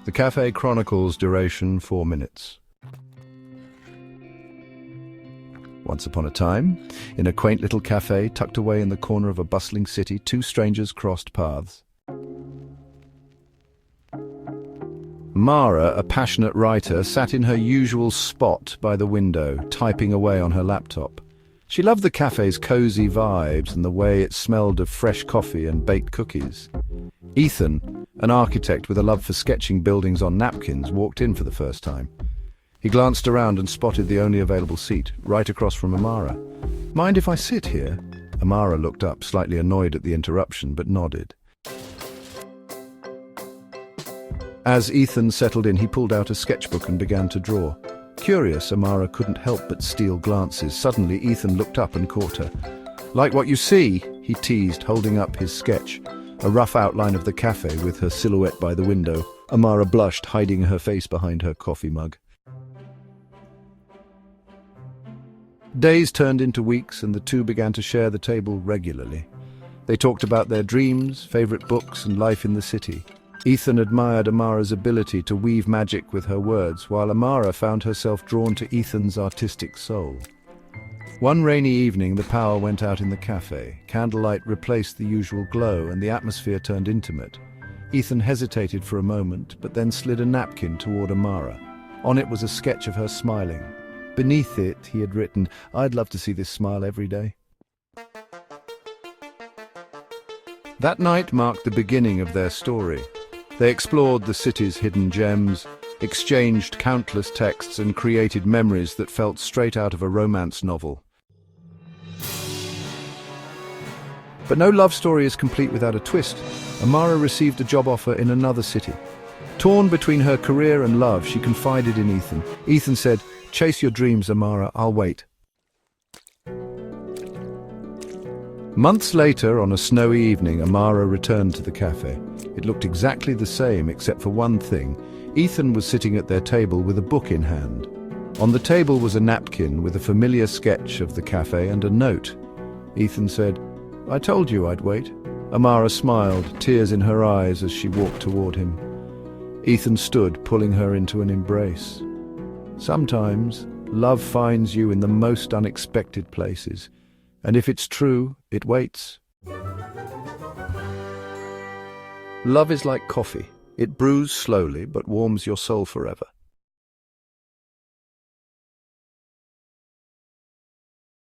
The Café chronicles duration 4 minutes. Once upon a time, in a quaint little cafe tucked away in the corner of a bustling city, two strangers crossed paths. Mara, a passionate writer, sat in her usual spot by the window, typing away on her laptop. She loved the cafe's cozy vibes and the way it smelled of fresh coffee and baked cookies. Ethan, an architect with a love for sketching buildings on napkins, walked in for the first time. He glanced around and spotted the only available seat, right across from Amara. "Mind if I sit here?" Amara looked up, slightly annoyed at the interruption, but nodded. As Ethan settled in, he pulled out a sketchbook and began to draw. Curious, Amara couldn't help but steal glances. Suddenly, Ethan looked up and caught her. "Like what you see?" he teased, holding up his sketch, a rough outline of the cafe with her silhouette by the window. Amara blushed, hiding her face behind her coffee mug. Days turned into weeks, and the two began to share the table regularly. They talked about their dreams, favorite books, and life in the city. Ethan admired Amara's ability to weave magic with her words, while Amara found herself drawn to Ethan's artistic soul. One rainy evening, the power went out in the cafe. Candlelight replaced the usual glow, and the atmosphere turned intimate. Ethan hesitated for a moment, but then slid a napkin toward Amara. On it was a sketch of her smiling. Beneath it, he had written, "I'd love to see this smile every day." That night marked the beginning of their story. They explored the city's hidden gems, exchanged countless texts, and created memories that felt straight out of a romance novel. But no love story is complete without a twist. Amara received a job offer in another city. Torn between her career and love, she confided in Ethan. Ethan said, "Chase your dreams, Amara, I'll wait." Months later, on a snowy evening, Amara returned to the cafe. It looked exactly the same, except for one thing. Ethan was sitting at their table with a book in hand. On the table was a napkin with a familiar sketch of the cafe and a note. Ethan said, "I told you I'd wait." Amara smiled, tears in her eyes as she walked toward him. Ethan stood, pulling her into an embrace. Sometimes, love finds you in the most unexpected places. And if it's true, it waits. Love is like coffee. It brews slowly, but warms your soul forever.